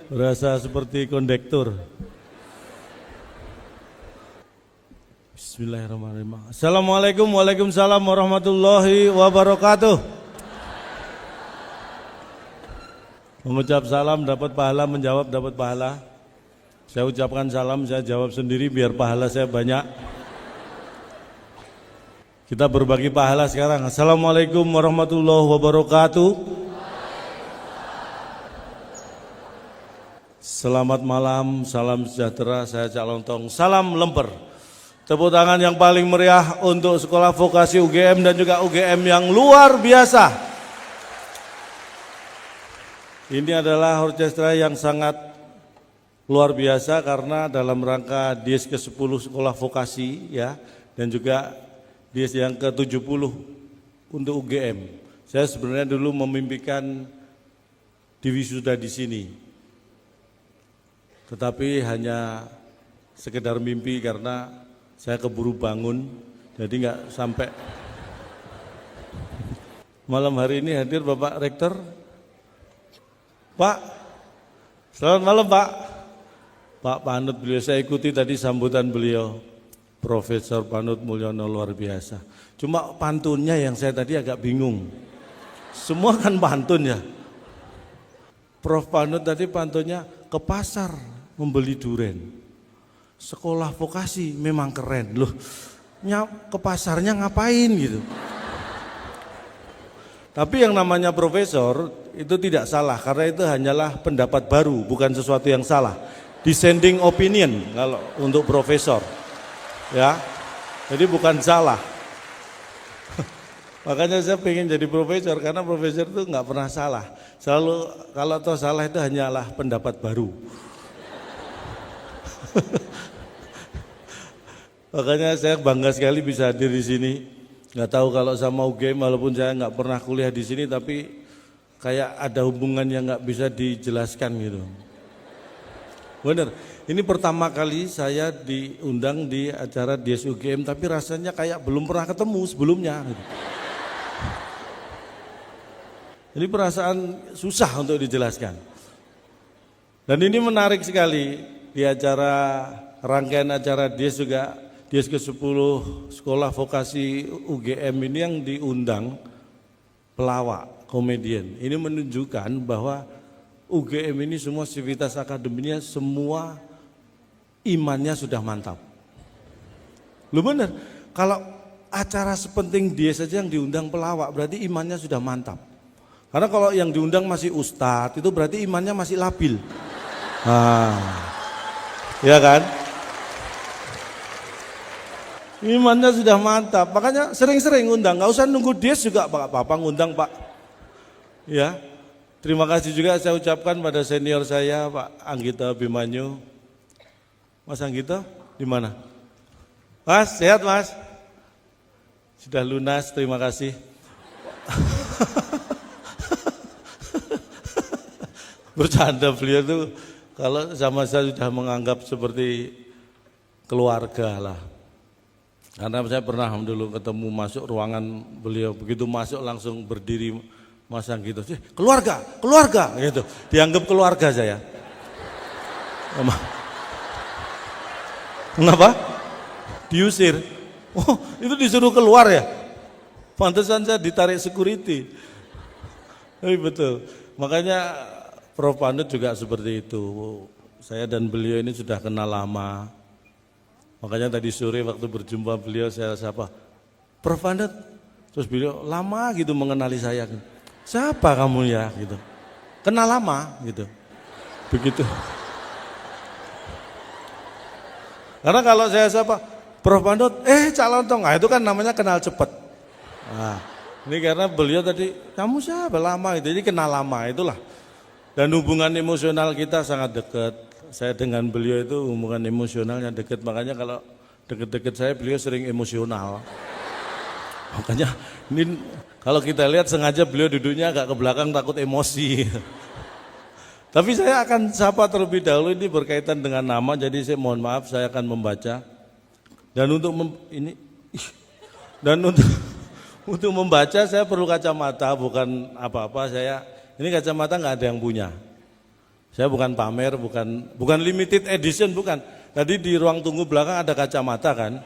Berasa seperti kondektur. Bismillahirrahmanirrahim. Assalamualaikum waalaikumsalam warahmatullahi wabarakatuh. Mengucap salam dapat pahala, menjawab dapat pahala. Saya ucapkan salam, saya jawab sendiri biar pahala saya banyak. Kita berbagi pahala sekarang. Assalamualaikum warahmatullahi wabarakatuh. Selamat malam, salam sejahtera, saya Cak Lontong, salam lemper. Tepuk tangan yang paling meriah untuk Sekolah Vokasi UGM dan juga UGM yang luar biasa. Ini adalah orkestra yang sangat luar biasa karena dalam rangka DIES ke-10 Sekolah Vokasi ya, dan juga DIES yang ke-70 untuk UGM. Saya sebenarnya dulu memimpikan diwisuda di sini. Tetapi hanya sekedar mimpi karena saya keburu bangun, jadi nggak sampai. Malam hari ini hadir Bapak Rektor. Pak, selamat malam Pak. Pak Panut, beliau saya ikuti tadi sambutan beliau. Profesor Panut Mulyono luar biasa. Cuma pantunnya yang saya tadi agak bingung. Semua kan pantun ya. Prof Panut tadi pantunnya ke pasar membeli duren. Sekolah vokasi memang keren loh. Ke pasarnya ngapain gitu. Tapi yang namanya profesor itu tidak salah karena itu hanyalah pendapat baru, bukan sesuatu yang salah. Dissenting opinion kalau untuk profesor. Ya. Jadi bukan salah. Makanya saya pengen jadi profesor karena profesor itu nggak pernah salah. Selalu kalau toh salah itu hanyalah pendapat baru. Makanya saya bangga sekali bisa hadir di sini. Nggak tahu kalau sama UGM walaupun saya nggak pernah kuliah di sini, tapi kayak ada hubungan yang nggak bisa dijelaskan gitu. Bener. Ini pertama kali saya diundang di acara DIES UGM, tapi rasanya kayak belum pernah ketemu sebelumnya. Gitu. Jadi perasaan susah untuk dijelaskan. Dan ini menarik sekali di acara rangkaian acara DIES juga. DIES ke-10 Sekolah Vokasi UGM ini yang diundang pelawak, komedian. Ini menunjukkan bahwa UGM ini semua sivitas akademinya semua imannya sudah mantap. Lu bener, kalau acara sepenting DIES saja yang diundang pelawak berarti imannya sudah mantap. Karena kalau yang diundang masih ustadz itu berarti imannya masih labil. Ya kan? Imannya sudah mantap, makanya sering-sering undang, nggak usah nunggu DIES juga Pak ngundang Pak. Ya, terima kasih juga saya ucapkan pada senior saya Pak Anggito Abimanyu. Mas Anggito, di mana? Mas, sehat Mas? Sudah lunas, terima kasih. Bercanda beliau tuh, kalau sama saya sudah menganggap seperti keluarga lah. Karena saya pernah dulu ketemu masuk ruangan beliau, begitu masuk langsung berdiri Mas Anggito, keluarga gitu, dianggap keluarga saya. Kenapa? Diusir. Oh, itu disuruh keluar ya? Pantesan saya ditarik security. Tapi betul, makanya Prof Panut juga seperti itu. Saya dan beliau ini sudah kenal lama. Makanya tadi sore waktu berjumpa beliau saya sapa, Prof Panut, terus beliau lama gitu mengenali saya. Siapa kamu ya gitu, kenal lama gitu, begitu. Karena kalau saya sapa, Prof Panut, Cak Lontong, itu kan namanya kenal cepet. Nah, ini karena beliau tadi, kamu siapa lama gitu, jadi kenal lama itulah. Dan hubungan emosional kita sangat dekat. Saya dengan beliau itu hubungan emosionalnya dekat, makanya kalau dekat-dekat saya beliau sering emosional. Makanya ini kalau kita lihat sengaja beliau duduknya agak ke belakang takut emosi. Tapi saya akan sapa terlebih dahulu, ini berkaitan dengan nama, jadi saya mohon maaf saya akan membaca. Dan untuk untuk membaca saya perlu kacamata, bukan apa-apa. Ini kacamata nggak ada yang punya. Saya bukan pamer, bukan limited edition, bukan. Tadi di ruang tunggu belakang ada kacamata kan.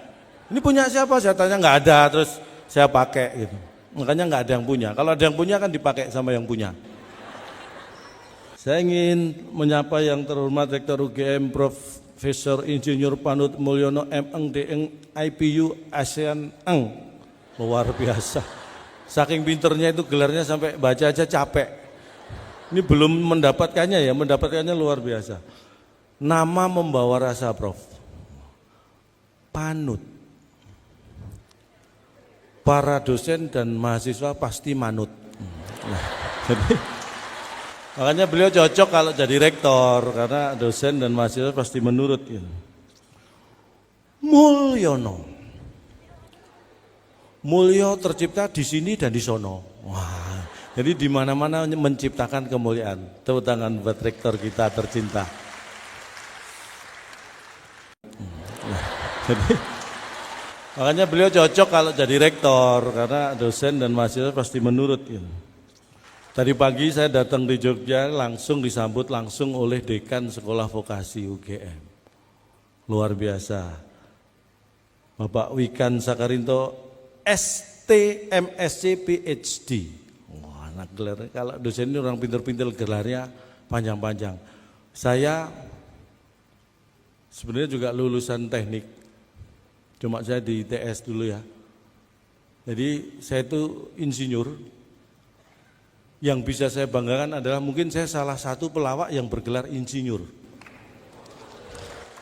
Ini punya siapa? Saya tanya nggak ada, terus saya pakai gitu. Makanya nggak ada yang punya. Kalau ada yang punya kan dipakai sama yang punya. Saya ingin menyapa yang terhormat Rektor UGM Profesor Insinyur Panut Mulyono M.Eng D.Eng IPU ASEAN Eng. Luar biasa. Saking pinternya itu gelarnya sampai baca aja capek. Ini belum mendapatkannya ya, mendapatkannya luar biasa. Nama membawa rasa Prof. Panut. Para dosen dan mahasiswa pasti manut. Nah, jadi makanya beliau cocok kalau jadi rektor karena dosen dan mahasiswa pasti menurut. Mulyono. Mulyo tercipta di sini dan di sono. Wah. Jadi di mana-mana menciptakan kemuliaan. Tepuk tangan buat rektor kita tercinta. Nah, jadi makanya beliau cocok kalau jadi rektor karena dosen dan mahasiswa pasti menurut. Tadi pagi saya datang di Jogja langsung disambut langsung oleh Dekan Sekolah Vokasi UGM. Luar biasa. Bapak Wikan Sakarinto ST MSc PhD. Gelar, kalau dosen ini orang pintar-pintar gelarnya panjang-panjang. Saya sebenarnya juga lulusan teknik, cuma saya di ITS dulu ya. Jadi saya itu insinyur. Yang bisa saya banggakan adalah mungkin saya salah satu pelawak yang bergelar insinyur.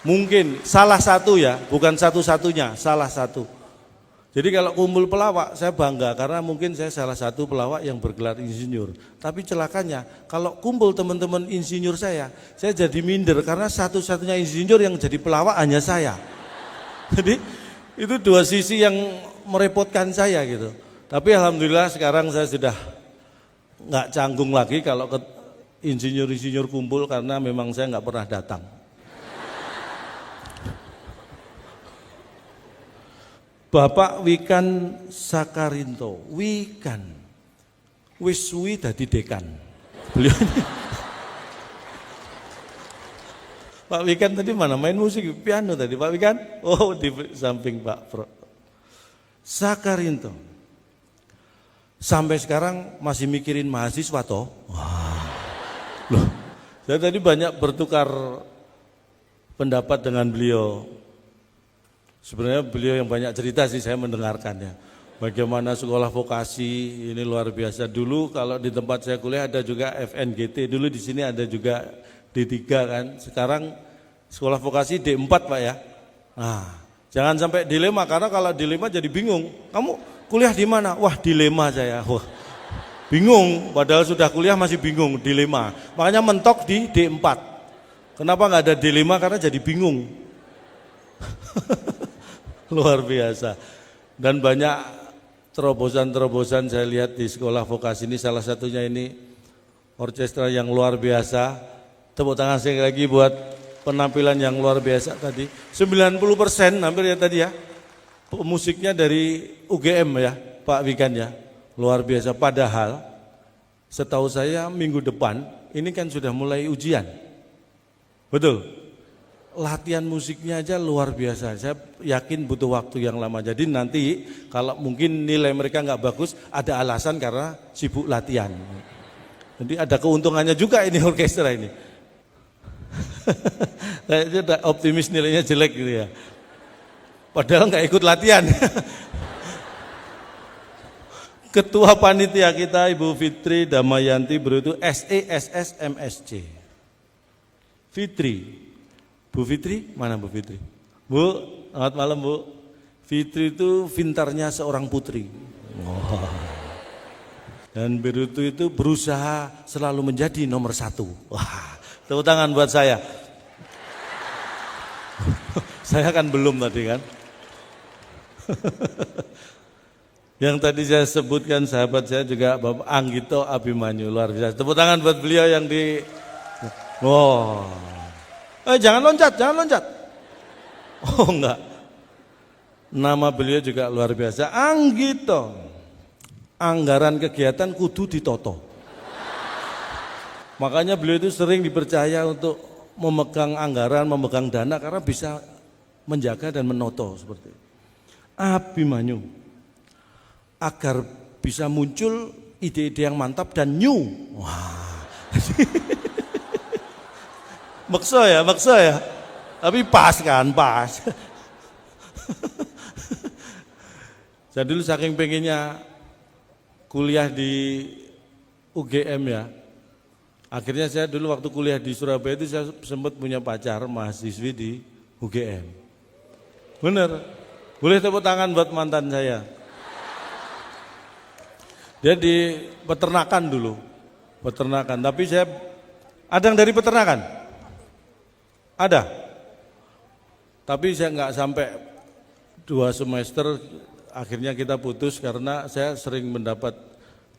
Mungkin salah satu ya, bukan satu-satunya, salah satu. Jadi kalau kumpul pelawak saya bangga karena mungkin saya salah satu pelawak yang bergelar insinyur. Tapi celakanya kalau kumpul teman-teman insinyur saya jadi minder karena satu-satunya insinyur yang jadi pelawak hanya saya. Jadi itu dua sisi yang merepotkan saya gitu. Tapi alhamdulillah sekarang saya sudah nggak canggung lagi kalau ke insinyur-insinyur kumpul karena memang saya nggak pernah datang. Bapak Wikan Sakarinto, Wikan, wis suwi dadi dekan. Beliau ini. Pak Wikan tadi mana main musik piano tadi Pak Wikan? Oh di samping Pak Pro. Sakarinto. Sampai sekarang masih mikirin mahasiswa toh? Wah. Loh, saya tadi banyak bertukar pendapat dengan beliau. Sebenarnya beliau yang banyak cerita sih, saya mendengarkannya. Bagaimana sekolah vokasi ini luar biasa. Dulu kalau di tempat saya kuliah ada juga FNGT, dulu di sini ada juga D3 kan. Sekarang sekolah vokasi D4 Pak ya. Nah, jangan sampai dilema karena kalau dilema jadi bingung. Kamu kuliah di mana? Wah, dilema saya. Wah. Bingung, padahal sudah kuliah masih bingung, dilema. Makanya mentok di D4. Kenapa nggak ada dilema? Karena jadi bingung. Luar biasa. Dan banyak terobosan-terobosan saya lihat di sekolah vokasi ini, salah satunya ini orkestra yang luar biasa. Tepuk tangan sekali lagi buat penampilan yang luar biasa tadi. 90% hampir ya tadi ya. Musiknya dari UGM ya, Pak Wikan ya. Luar biasa. Padahal setahu saya minggu depan ini kan sudah mulai ujian. Betul. Latihan musiknya aja luar biasa. Saya yakin butuh waktu yang lama. Jadi nanti kalau mungkin nilai mereka nggak bagus, ada alasan karena sibuk latihan. Jadi ada keuntungannya juga ini orkestra ini. Kayaknya optimis nilainya jelek gitu ya. Padahal nggak ikut latihan. Ketua panitia kita Ibu Fitri Damayanti beritu SESS MSc. Fitri. Bu Fitri, mana Bu Fitri? Bu, selamat malam Bu. Fitri itu pintarnya seorang putri. Oh. Dan Berutu itu berusaha selalu menjadi nomor 1. Wah, tepuk tangan buat saya. Saya kan belum tadi kan. Yang tadi saya sebutkan sahabat saya juga Bapak Anggito Abimanyu, luar biasa. Tepuk tangan buat beliau yang di. Wow. Jangan loncat, jangan loncat. Oh enggak. Nama beliau juga luar biasa, Anggito. Anggaran kegiatan kudu ditoto. Makanya beliau itu sering dipercaya untuk memegang anggaran, memegang dana karena bisa menjaga dan menoto seperti itu. Abimanyu agar bisa muncul ide-ide yang mantap dan new. Wah. Maksa ya. Tapi pas kan, pas. Saya dulu saking pengennya kuliah di UGM ya. Akhirnya saya dulu waktu kuliah di Surabaya itu saya sempat punya pacar mahasiswi di UGM. Bener, boleh tepuk tangan buat mantan saya. Dia di peternakan dulu, peternakan. Tapi saya ada yang dari peternakan, ada. Tapi saya nggak sampai 2 semester, akhirnya kita putus karena saya sering mendapat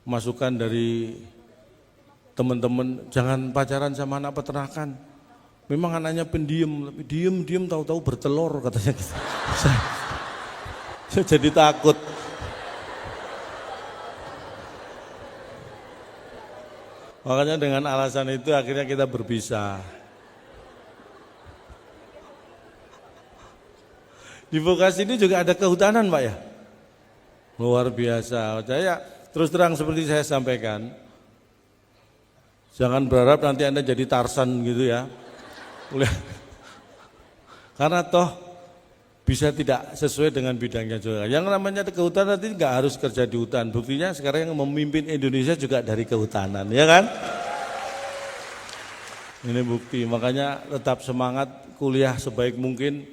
masukan dari teman-teman, jangan pacaran sama anak peternakan. Memang anaknya pendiam, tapi diem tahu-tahu bertelur katanya. Saya jadi takut. Makanya dengan alasan itu akhirnya kita berpisah. Di vokasi ini juga ada kehutanan, Pak ya. Luar biasa. Saya terus terang seperti saya sampaikan, jangan berharap nanti Anda jadi Tarsan gitu ya. Karena toh bisa tidak sesuai dengan bidangnya juga. Yang namanya kehutanan nanti nggak harus kerja di hutan. Buktinya sekarang yang memimpin Indonesia juga dari kehutanan, ya kan? Ini bukti. Makanya tetap semangat kuliah sebaik mungkin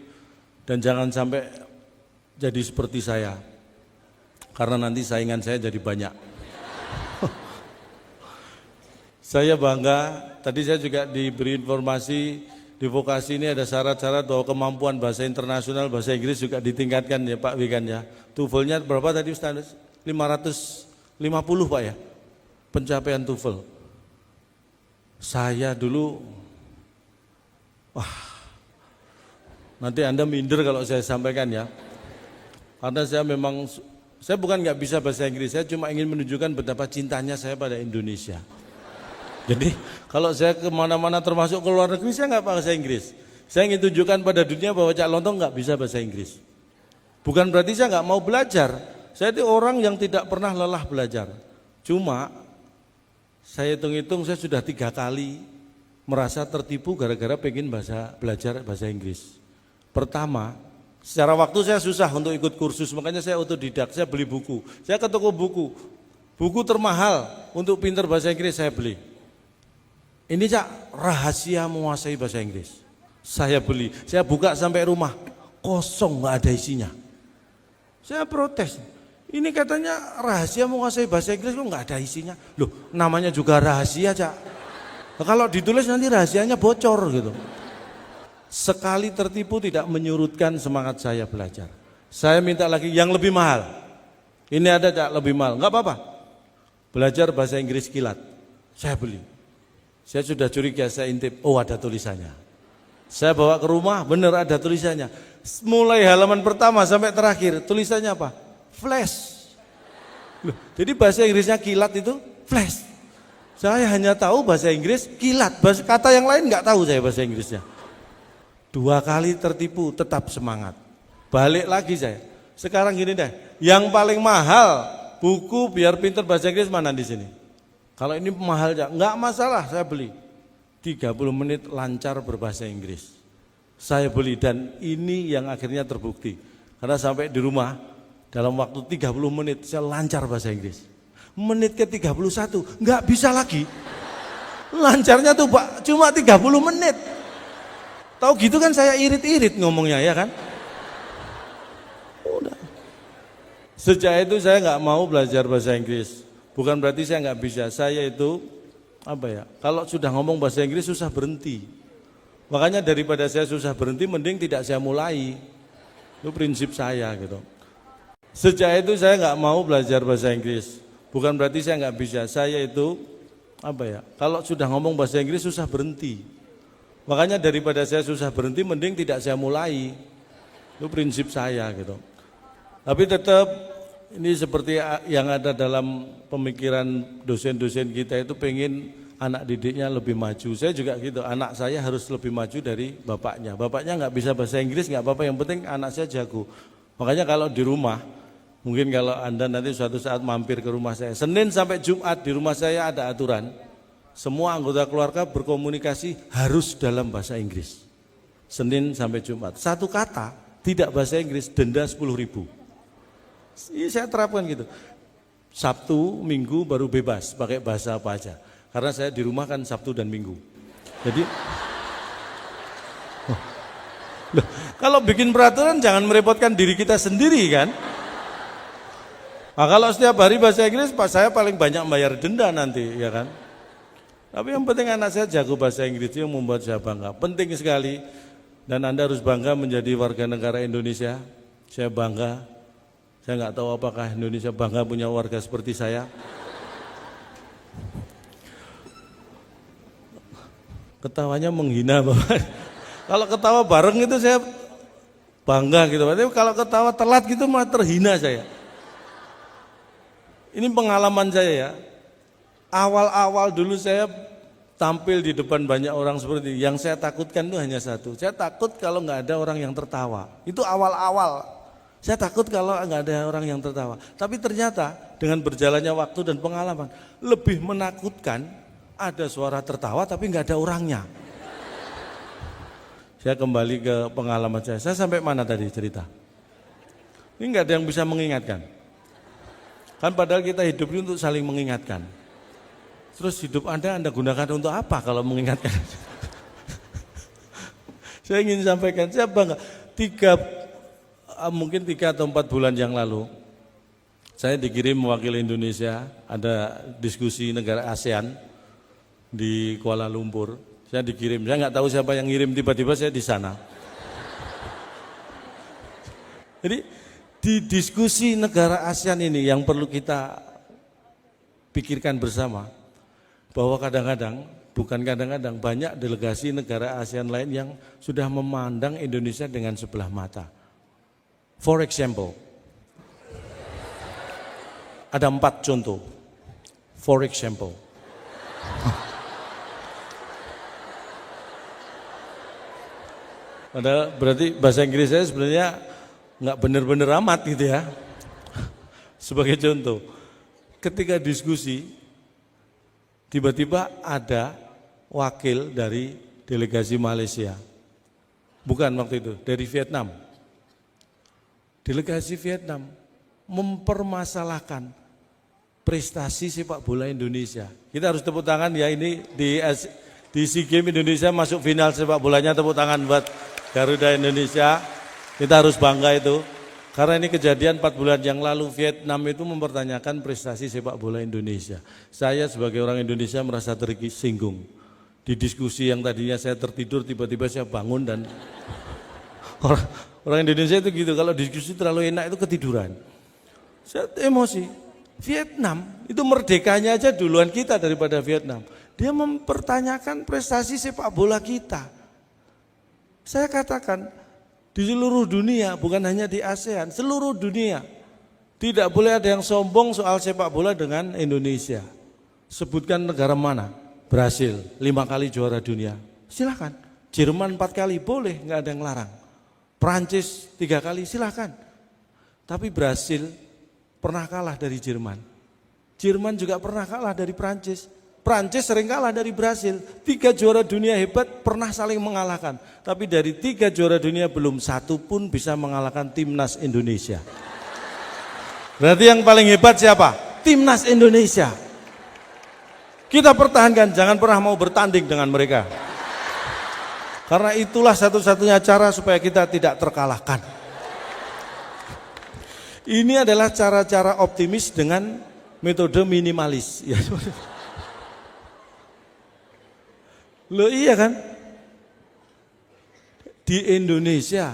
dan jangan sampai jadi seperti saya. Karena nanti saingan saya jadi banyak. Saya bangga, tadi saya juga diberi informasi di vokasi ini ada syarat-syarat bahwa kemampuan bahasa internasional, bahasa Inggris juga ditingkatkan ya Pak Wikan ya. TOEFL-nya berapa tadi standar? 550 Pak ya, pencapaian TOEFL. Saya dulu, nanti Anda minder kalau saya sampaikan ya. Karena saya bukan nggak bisa bahasa Inggris, saya cuma ingin menunjukkan betapa cintanya saya pada Indonesia. Jadi kalau saya kemana-mana termasuk ke luar negeri saya nggak bahasa Inggris. Saya ingin tunjukkan pada dunia bahwa Cak Lontong nggak bisa bahasa Inggris. Bukan berarti saya nggak mau belajar. Saya itu orang yang tidak pernah lelah belajar. Cuma saya hitung-hitung saya sudah 3 kali merasa tertipu gara-gara pengen belajar bahasa Inggris. Pertama, secara waktu saya susah untuk ikut kursus, makanya saya otodidak, saya beli buku. Saya ke toko buku, buku termahal untuk pintar bahasa Inggris saya beli. Ini Cak, rahasia menguasai bahasa Inggris. Saya beli, saya buka sampai rumah, kosong, nggak ada isinya. Saya protes, ini katanya rahasia menguasai bahasa Inggris kok nggak ada isinya. Loh, namanya juga rahasia Cak. Nah, kalau ditulis nanti rahasianya bocor gitu. Sekali tertipu tidak menyurutkan semangat saya belajar. Saya minta lagi yang lebih mahal. Ini ada Cak, lebih mahal, nggak apa-apa. Belajar bahasa Inggris kilat, saya beli. Saya sudah curiga, saya intip, oh ada tulisannya. Saya bawa ke rumah, benar ada tulisannya. Mulai halaman pertama sampai terakhir, tulisannya apa? Flash. Loh, jadi bahasa Inggrisnya kilat itu flash. Saya hanya tahu bahasa Inggris kilat, kata yang lain nggak tahu saya bahasa Inggrisnya. 2 kali tertipu, tetap semangat. Balik lagi saya. Sekarang gini deh, yang paling mahal buku biar pintar bahasa Inggris mana di sini? Kalau ini mahal ya, enggak masalah, saya beli. 30 menit lancar berbahasa Inggris. Saya beli dan ini yang akhirnya terbukti. Karena sampai di rumah dalam waktu 30 menit saya lancar bahasa Inggris. Menit ke 31 enggak bisa lagi. Lancarnya tuh Pak cuma 30 menit. Tahu gitu kan saya irit-irit ngomongnya ya kan? Udah. Sejak itu saya enggak mau belajar bahasa Inggris. Bukan berarti saya nggak bisa, saya itu kalau sudah ngomong bahasa Inggris susah berhenti. Makanya daripada saya susah berhenti, mending tidak saya mulai. Itu prinsip saya gitu. Sejak itu saya nggak mau belajar bahasa Inggris. Bukan berarti saya nggak bisa, saya itu kalau sudah ngomong bahasa Inggris susah berhenti. Makanya daripada saya susah berhenti, mending tidak saya mulai. Itu prinsip saya gitu. Tapi tetap ini seperti yang ada dalam pemikiran dosen-dosen kita itu pengen anak didiknya lebih maju. Saya juga gitu, anak saya harus lebih maju dari bapaknya. Bapaknya nggak bisa bahasa Inggris, nggak apa-apa, yang penting anak saya jago. Makanya kalau di rumah, mungkin kalau Anda nanti suatu saat mampir ke rumah saya, Senin sampai Jumat di rumah saya ada aturan, semua anggota keluarga berkomunikasi harus dalam bahasa Inggris. Senin sampai Jumat, satu kata tidak bahasa Inggris, denda 10.000. Ini saya terapkan gitu. Sabtu, Minggu baru bebas pakai bahasa apa aja. Karena saya di rumah kan Sabtu dan Minggu. Jadi kalau bikin peraturan jangan merepotkan diri kita sendiri kan. Nah, kalau setiap hari bahasa Inggris, Pak, saya paling banyak bayar denda nanti, ya kan. Tapi yang penting anak saya jago bahasa Inggris, itu yang membuat saya bangga. Penting sekali, dan Anda harus bangga menjadi warga negara Indonesia. Saya bangga. Saya nggak tahu apakah Indonesia bangga punya warga seperti saya. Ketawanya menghina, Bapak. Kalau ketawa bareng itu saya bangga gitu. Tapi kalau ketawa telat gitu malah terhina saya. Ini pengalaman saya ya. Awal-awal dulu saya tampil di depan banyak orang seperti ini. Yang saya takutkan itu hanya satu. Saya takut kalau nggak ada orang yang tertawa. Itu awal-awal. Saya takut kalau nggak ada orang yang tertawa. Tapi ternyata dengan berjalannya waktu dan pengalaman, lebih menakutkan ada suara tertawa tapi nggak ada orangnya. Saya kembali ke pengalaman saya. Saya sampai mana tadi cerita? Ini nggak ada yang bisa mengingatkan. Kan padahal kita hidup ini untuk saling mengingatkan. Terus hidup Anda gunakan untuk apa kalau mengingatkan? Saya ingin sampaikan, saya bangga. Mungkin 3 atau 4 bulan yang lalu, saya dikirim mewakili Indonesia, ada diskusi negara ASEAN di Kuala Lumpur. Saya dikirim, saya nggak tahu siapa yang ngirim, tiba-tiba saya di sana. Jadi di diskusi negara ASEAN ini yang perlu kita pikirkan bersama, bahwa kadang-kadang, bukan kadang-kadang, banyak delegasi negara ASEAN lain yang sudah memandang Indonesia dengan sebelah mata. For example, ada 4 contoh. For example, berarti bahasa Inggris saya sebenarnya nggak benar-benar amat gitu ya. Sebagai contoh, ketika diskusi, tiba-tiba ada wakil dari delegasi Malaysia. Bukan waktu itu, dari Vietnam. Delegasi Vietnam mempermasalahkan prestasi sepak bola Indonesia. Kita harus tepuk tangan ya, ini di SEA Games Indonesia masuk final sepak bolanya, tepuk tangan buat Garuda Indonesia. Kita harus bangga itu. Karena ini kejadian 4 bulan yang lalu, Vietnam itu mempertanyakan prestasi sepak bola Indonesia. Saya sebagai orang Indonesia merasa tersinggung. Di diskusi yang tadinya saya tertidur, tiba-tiba saya bangun dan orang Indonesia itu gitu, kalau diskusi terlalu enak itu ketiduran. Saya emosi. Vietnam itu merdekanya aja duluan kita daripada Vietnam. Dia mempertanyakan prestasi sepak bola kita. Saya katakan, di seluruh dunia, bukan hanya di ASEAN, seluruh dunia, tidak boleh ada yang sombong soal sepak bola dengan Indonesia. Sebutkan negara mana? Brasil, 5 kali juara dunia. Silakan. Jerman 4 kali, boleh, nggak ada yang larang. Prancis 3 kali, silakan. Tapi Brasil pernah kalah dari Jerman. Jerman juga pernah kalah dari Prancis. Prancis sering kalah dari Brasil. 3 juara dunia hebat pernah saling mengalahkan. Tapi dari 3 juara dunia belum satu pun bisa mengalahkan timnas Indonesia. Berarti yang paling hebat siapa? Timnas Indonesia. Kita pertahankan, jangan pernah mau bertanding dengan mereka. Karena itulah satu-satunya cara supaya kita tidak terkalahkan. Ini adalah cara-cara optimis dengan metode minimalis. Ya, loh iya kan? Di Indonesia,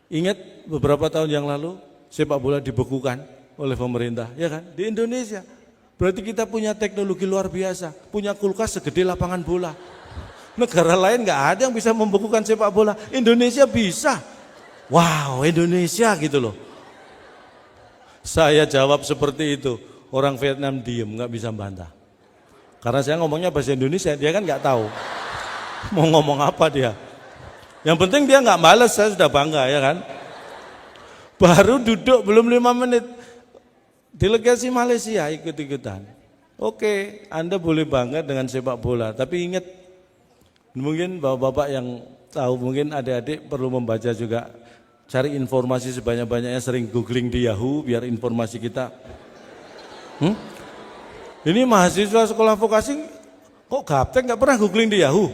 ingat beberapa tahun yang lalu sepak bola dibekukan oleh pemerintah, ya kan? Di Indonesia. Berarti kita punya teknologi luar biasa, punya kulkas segede lapangan bola. Negara lain nggak ada yang bisa membekukan sepak bola, Indonesia bisa. Wow, Indonesia gitu loh. Saya jawab seperti itu, orang Vietnam diem, nggak bisa bantah. Karena saya ngomongnya bahasa Indonesia, dia kan nggak tahu mau ngomong apa dia. Yang penting dia nggak males, saya sudah bangga ya kan. Baru duduk belum 5 menit, delegasi Malaysia ikut-ikutan. Oke, Anda boleh bangga dengan sepak bola, tapi ingat, mungkin bapak-bapak yang tahu, mungkin adik-adik perlu membaca juga, cari informasi sebanyak-banyaknya, sering googling di Yahoo biar informasi kita. Ini mahasiswa sekolah vokasi kok gaptek nggak pernah googling di Yahoo?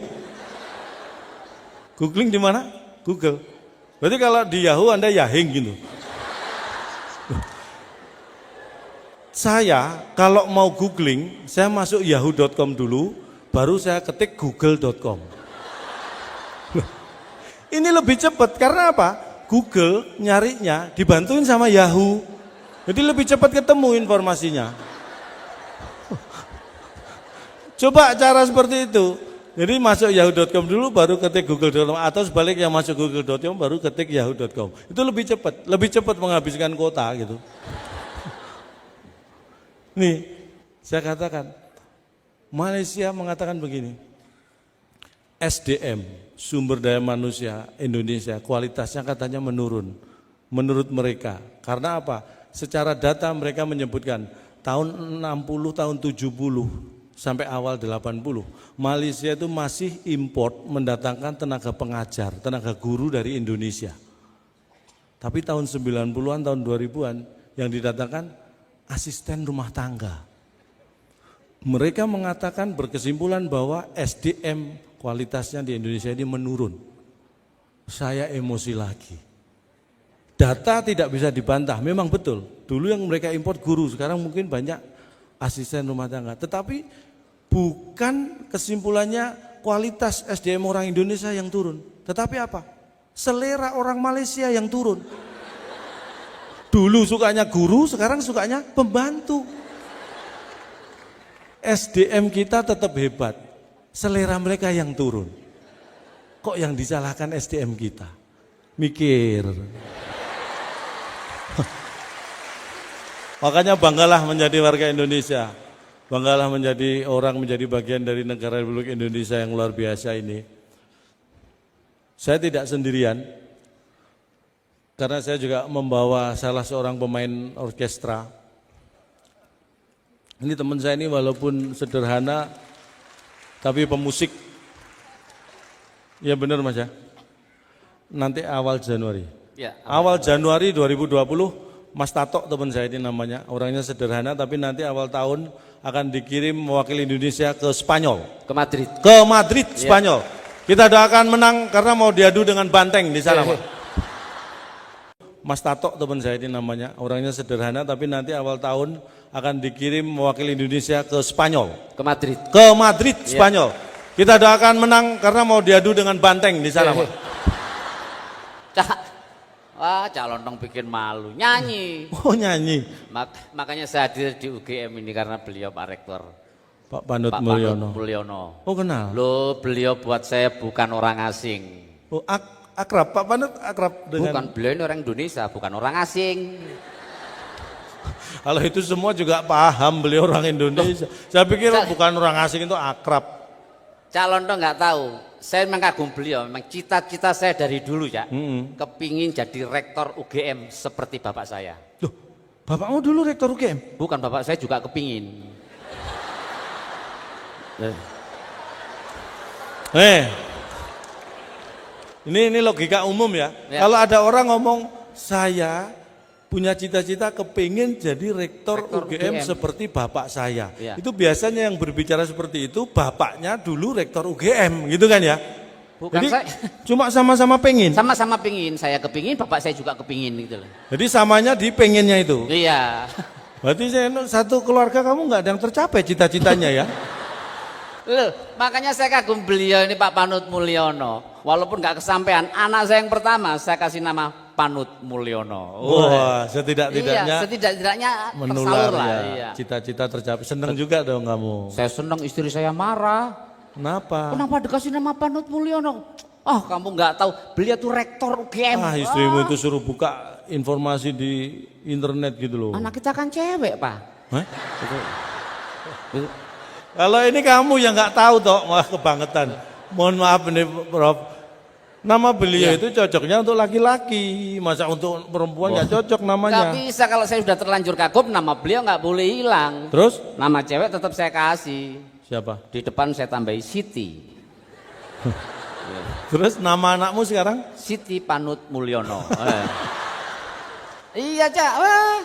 Googling di mana? Google. Berarti kalau di Yahoo Anda yahing gitu. Saya kalau mau googling, saya masuk yahoo.com dulu, baru saya ketik google.com. Ini lebih cepat karena apa? Google nyarinya dibantuin sama Yahoo. Jadi lebih cepat ketemu informasinya. Coba cara seperti itu. Jadi masuk yahoo.com dulu baru ketik google.com, atau sebaliknya masuk google.com baru ketik yahoo.com. Itu lebih cepat menghabiskan kuota gitu. Nih, saya katakan, Malaysia mengatakan begini, SDM, sumber daya manusia Indonesia, kualitasnya katanya menurun, menurut mereka. Karena apa? Secara data mereka menyebutkan, tahun 60, tahun 70, sampai awal 80, Malaysia itu masih import mendatangkan tenaga pengajar, tenaga guru dari Indonesia. Tapi tahun 90-an, tahun 2000-an, yang didatangkan asisten rumah tangga. Mereka mengatakan berkesimpulan bahwa SDM kualitasnya di Indonesia ini menurun. Saya emosi lagi. Data tidak bisa dibantah, memang betul. Dulu yang mereka import guru, sekarang mungkin banyak asisten rumah tangga. Tetapi bukan kesimpulannya kualitas SDM orang Indonesia yang turun. Tetapi apa? Selera orang Malaysia yang turun. Dulu sukanya guru, sekarang sukanya pembantu. SDM kita tetap hebat, selera mereka yang turun. Kok yang disalahkan SDM kita? Mikir. Makanya banggalah menjadi warga Indonesia. Banggalah menjadi orang, menjadi bagian dari negara Republik Indonesia yang luar biasa ini. Saya tidak sendirian, karena saya juga membawa salah seorang pemain orkestra. Ini teman saya ini walaupun sederhana, tapi pemusik. Ya benar Mas ya. Nanti awal Januari. Ya, awal Januari 2020, Mas Tato teman saya ini namanya. Orangnya sederhana, tapi nanti awal tahun akan dikirim mewakili Indonesia ke Spanyol. Ke Madrid. Ke Madrid, Spanyol. Kita doakan menang karena mau diadu dengan Banteng di sana, Pak. Mas Tato teman saya ini namanya, orangnya sederhana, tapi nanti awal tahun akan dikirim mewakili Indonesia ke Spanyol. Ke Madrid. Ke Madrid, Spanyol. Kita doakan menang karena mau diadu dengan Banteng di sana, Pak. Wah, calon dong bikin malu. Nyanyi. Oh nyanyi. Makanya saya hadir di UGM ini karena beliau Pak Rektor. Pak Panut Pak Mulyono. Panut Mulyono. Oh kenal. Loh, beliau buat saya bukan orang asing. Oh akrab, Pak Panut akrab dengan. Bukan, beliau ini orang Indonesia, bukan orang asing. Kalau itu semua juga paham beliau orang Indonesia. Saya pikir bukan orang asing itu akrab. Calon dong nggak tahu. Saya memang kagum beliau. Memang cita-cita saya dari dulu ya, kepingin jadi rektor UGM seperti bapak saya. Loh, bapakmu dulu rektor UGM? Bukan, bapak saya juga kepingin. Ini logika umum ya. Kalau ada orang ngomong saya punya cita-cita kepingin jadi rektor UGM seperti bapak saya. Ya. Itu biasanya yang berbicara seperti itu bapaknya dulu rektor UGM gitu kan ya. Bukan, jadi saya cuma sama-sama pengen. sama-sama pingin, saya kepingin, bapak saya juga kepingin gitu loh. Jadi samanya di pengennya itu. Iya. Berarti satu keluarga kamu nggak ada yang tercapai cita-citanya ya. Loh, makanya saya kagum beliau ini Pak Panut Mulyono. Walaupun nggak kesampaian, anak saya yang pertama saya kasih nama Panut Mulyono. Wah, setidak-tidaknya. Iya, setidak-tidaknya menular tersalur lah. ya. Iya. Cita-cita tercapai. Seneng juga dong kamu. Saya senang, istri saya marah. Kenapa? Kenapa dikasih nama Panut Mulyono? Oh, kamu nggak tahu, beliau tuh rektor UGM. Istrimu itu suruh buka informasi di internet gitu loh. Anak kita kan cewek, Pak. Hah? Kalau ini kamu yang nggak tahu toh, wah kebangetan. Mohon maaf ini Prof. Nama beliau itu cocoknya untuk laki-laki, masa untuk perempuan nggak cocok Nggak namanya. bisa, kalau saya sudah terlanjur kagum, nama beliau nggak boleh hilang. Terus Nama cewek tetap saya kasih. siapa? Di depan saya tambahi Siti. Terus nama anakmu sekarang? Siti Panut Mulyono. Iya, Cak. Wah.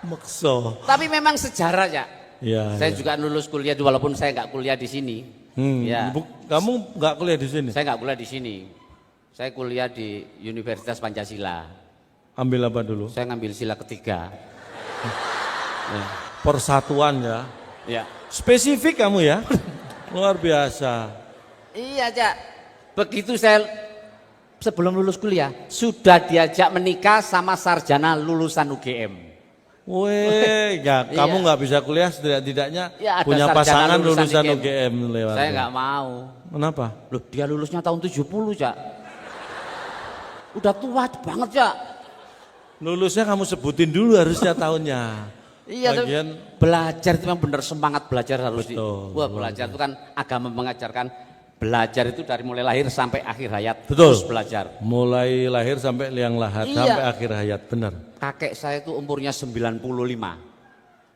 Mekso. Tapi memang sejarah, Cak. Iya. Saya juga lulus kuliah walaupun saya nggak kuliah di sini. Ya. Kamu nggak kuliah di sini? Saya nggak kuliah di sini. Saya kuliah di Universitas Pancasila. Ambil apa dulu? Saya ngambil sila ketiga. Ya. Persatuan ya. Ya. Spesifik kamu ya. Luar biasa. Iya, Cak. Begitu saya sebelum lulus kuliah sudah diajak menikah sama sarjana lulusan UGM. Weh, ya kamu nggak bisa kuliah setidak-tidaknya Ya, ada punya sarjana pasangan lulusan UGM. UGM lewat. Saya nggak mau. Kenapa? Loh, dia lulusnya tahun 70, Cak. Udah tua banget, Cak. Lulusnya kamu sebutin dulu harusnya tahunnya. Iya, Lagian, belajar itu memang benar, semangat belajar harus Betul, Wah, belajar itu kan agama mengajarkan belajar itu dari mulai lahir sampai akhir hayat. Betul. Terus belajar. mulai lahir sampai liang lahat Iya. sampai akhir hayat, benar. Kakek saya itu umurnya 95.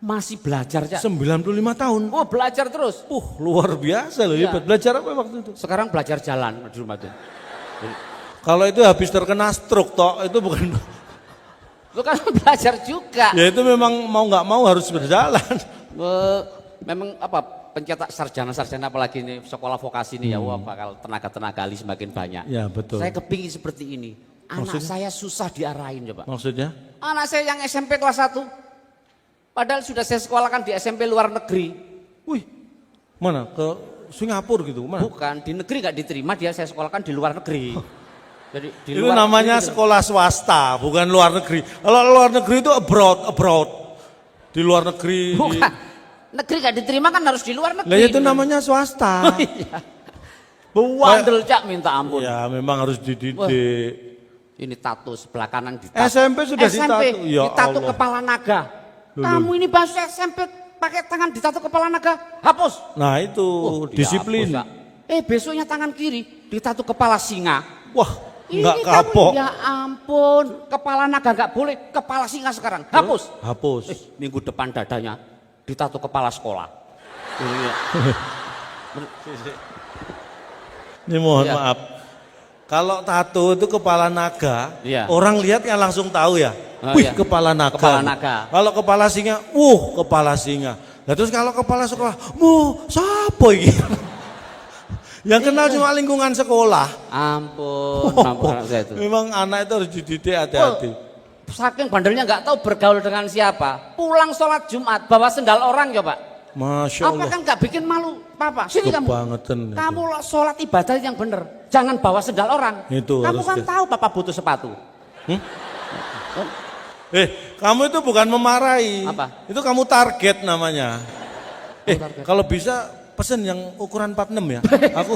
Masih belajar, Cak. 95 tahun. Oh, belajar terus. Luar biasa loh, Iya. hebat. Belajar apa waktu itu? Sekarang belajar jalan di rumah tuh. Kalau itu habis terkena stroke toh, itu bukan. Lu kan belajar juga. Ya itu memang mau nggak mau harus berjalan. Memang apa pencetak sarjana-sarjana apalagi ini sekolah vokasi ini ya, wah bakal tenaga-tenaga ahli semakin banyak. Ya betul. Saya kepingin seperti ini. Anak Maksudnya? saya susah diarahin coba. Maksudnya? Anak saya yang SMP kelas 1. Padahal sudah saya sekolahkan di SMP luar negeri. Wih, mana? Ke Singapura gitu? Mana? Bukan, di negeri gak diterima, dia saya sekolahkan di luar negeri. Jadi di Itu luar namanya negeri, sekolah swasta, bukan luar negeri. Kalau luar negeri itu abroad. Di luar negeri. Bukan. Negeri gak diterima kan harus di luar negeri. Lah itu namanya swasta. Bewandel, Cak, minta ampun. Ya memang harus dididik. Wah. Ini tato sebelah kanan ditato. SMP sudah SMP ditato. Ya ditato Allah. kepala naga. Loh, Kamu ini bahasa SMP pakai tangan ditato kepala naga, hapus. Nah itu disiplin. Dihapus, Cak. Besoknya tangan kiri ditato kepala singa. Wah, nggak Ini kapok. Kamu, ya ampun, kepala naga nggak boleh, kepala singa sekarang, hapus. Hapus. Minggu depan dadanya ditato kepala sekolah. Iya. Ini mohon Iya. maaf. Kalau tato itu kepala naga, Iya. orang lihat yang langsung tahu ya. Oh, Wih, iya. kepala naga. Kepala naga. Kalau kepala singa, kepala singa. Nah terus kalau kepala sekolah, siapa ini? Yang kenal cuma lingkungan sekolah. Ampun, ampun anak saya itu. Memang anak itu harus dididik hati-hati. Saking bandelnya nggak tahu bergaul dengan siapa. Pulang sholat Jumat bawa sendal orang coba. Masya Apa Allah. kan nggak bikin malu, Papa? Sini kamu. Kebangetan itu. Kamu sholat ibadah yang benar. Jangan bawa sendal orang. Itu kamu harus kan ke- tahu Papa butuh sepatu. Kamu itu bukan memarahi. Apa? Itu kamu target namanya. target. Kalau bisa pesen yang ukuran 46 ya. Aku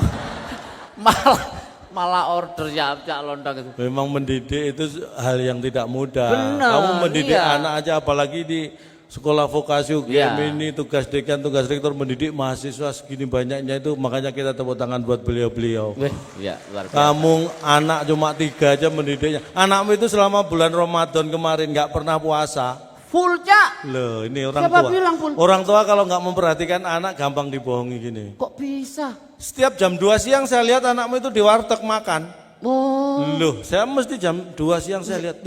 Malah order ya Cak Londong itu. memang mendidik itu hal yang tidak mudah. Benar, Kamu mendidik iya. anak aja apalagi di sekolah vokasi UGM Iya. ini tugas dekan, tugas rektor mendidik mahasiswa segini banyaknya itu, makanya kita tepuk tangan buat beliau-beliau. Iya, luar biasa. Kamu anak cuma 3 aja mendidiknya. Anakmu itu selama bulan Ramadan kemarin nggak pernah puasa. Full Cak. Loh, ini orang Siapa tua. bilang, Pul? Orang tua kalau nggak memperhatikan anak gampang dibohongi gini. Kok bisa? Setiap jam 2 siang saya lihat anakmu itu di warteg makan. Oh, Loh, saya mesti jam 2 siang saya lihat,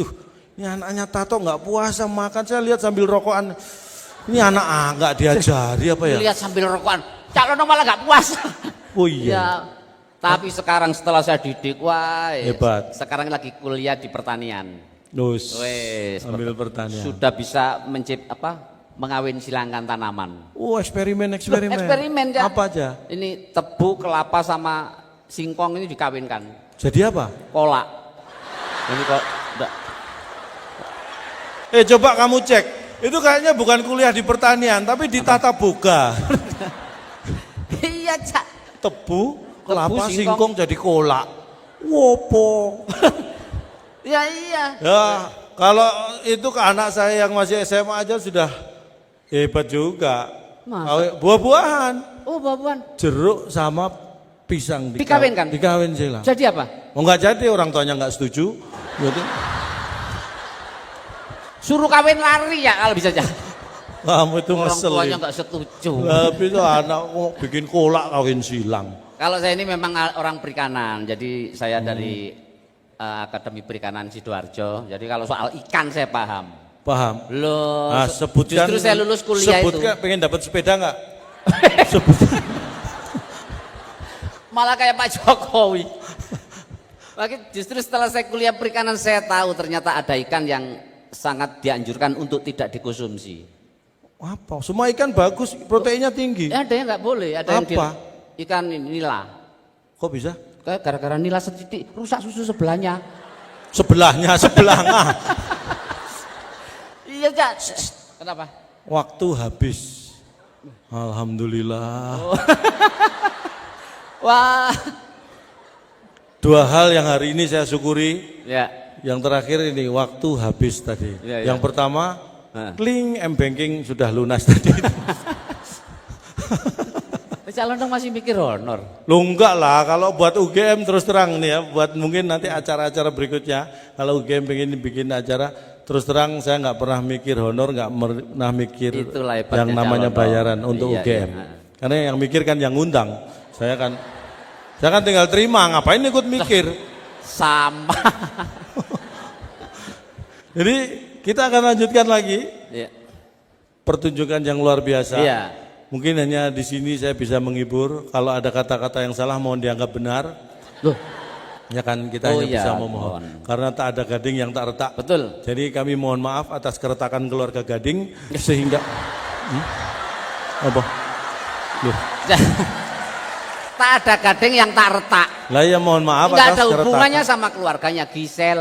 ini anaknya Tato nggak puasa makan. Saya lihat sambil rokokan. Ini anak nggak diajari apa ya? lihat sambil rokokan. Cak Londong malah nggak puasa. Oh iya. Ya, tapi sekarang setelah saya didik, wah, Hebat. sekarang lagi kuliah di pertanian. Nus. Wes, Ambil pertanian. Sudah bisa mengawin silangkan tanaman. Eksperimen. Eksperimen ya. Apa aja? Ini tebu, kelapa sama singkong ini dikawinkan. Jadi apa? Kolak. Ini kok enggak. Coba kamu cek. Itu kayaknya bukan kuliah di pertanian, tapi di tata boga. Iya, Cak. Tebu, kelapa, singkong. singkong jadi kolak. Wopo. Ya iya. Ya, kalau itu ke anak saya yang masih SMA aja sudah hebat juga. Masa? Buah-buahan, Oh, babuan. jeruk sama pisang Dikawinkan? Dikawin silang. Jadi apa? Oh nggak jadi, orang tuanya nggak setuju. Jadi Suruh kawin lari ya kalau bisa aja. kamu itu Orang tuanya ngeselin. nggak setuju. Tapi itu anak kok bikin kolak kawin silang. Kalau saya ini memang orang perikanan, jadi saya dari Akademi Perikanan Sidoarjo. Jadi kalau soal ikan saya paham. Paham? Loh, Nah, sebutkan, justru saya lulus kuliah sebutkan, itu. pengen dapat sepeda nggak? Sebutkan. Malah kayak Pak Jokowi. Lagi justru setelah saya kuliah perikanan saya tahu ternyata ada ikan yang sangat dianjurkan untuk tidak dikonsumsi. Apa? Semua ikan bagus, proteinnya tinggi. Ada yang nggak boleh, ada yang Apa? ikan nila. Kok bisa? Kayak gara-gara nila setitik rusak susu sebelahnya. Sebelahnya. Iya, Cak. Kenapa? Waktu habis. Alhamdulillah. Wah. Dua hal yang hari ini saya syukuri. Ya. Yang terakhir ini waktu habis tadi. Ya, ya. Yang pertama, Nah. kling M-Banking sudah lunas tadi. Calon dong masih mikir honor. Lo enggak lah, kalau buat UGM terus terang nih ya, buat mungkin nanti acara-acara berikutnya, kalau UGM pengen bikin acara, terus terang saya nggak pernah mikir honor, nggak pernah mikir Itulah hebatnya yang namanya calon bayaran dong. untuk Iya, UGM. iya. Karena yang mikir kan yang ngundang, saya kan tinggal terima, ngapain ikut mikir. Sama. Jadi kita akan lanjutkan lagi Iya. pertunjukan yang luar biasa. Iya. Mungkin hanya di sini saya bisa menghibur. Kalau ada kata-kata yang salah mohon dianggap benar. Loh, Ya kan kita Oh hanya iya, bisa memohon. mohon. Karena tak ada gading yang tak retak. betul. Jadi kami mohon maaf atas keretakan keluarga Gading sehingga apa? Loh. Tak ada gading yang tak retak. Lah ya mohon maaf Enggak atas ada hubungannya keretakan. sama keluarganya Gisel.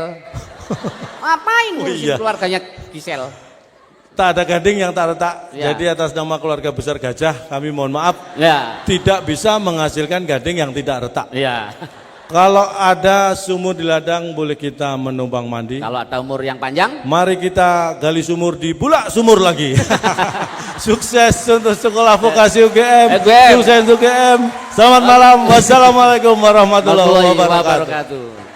Ngapain Oh ngurusin iya. keluarganya Gisel? Tak ada gading yang tak retak. Ya. Jadi atas nama keluarga besar Gajah kami mohon maaf Ya. tidak bisa menghasilkan gading yang tidak retak. Ya. Kalau ada sumur di ladang boleh kita menumpang mandi. Kalau ada umur yang panjang, Mari kita gali sumur di bulak sumur lagi. Sukses untuk sekolah vokasi UGM. UGM. Sukses UGM. Selamat malam. Wassalamualaikum warahmatullahi warahmatullahi wabarakatuh. wabarakatuh.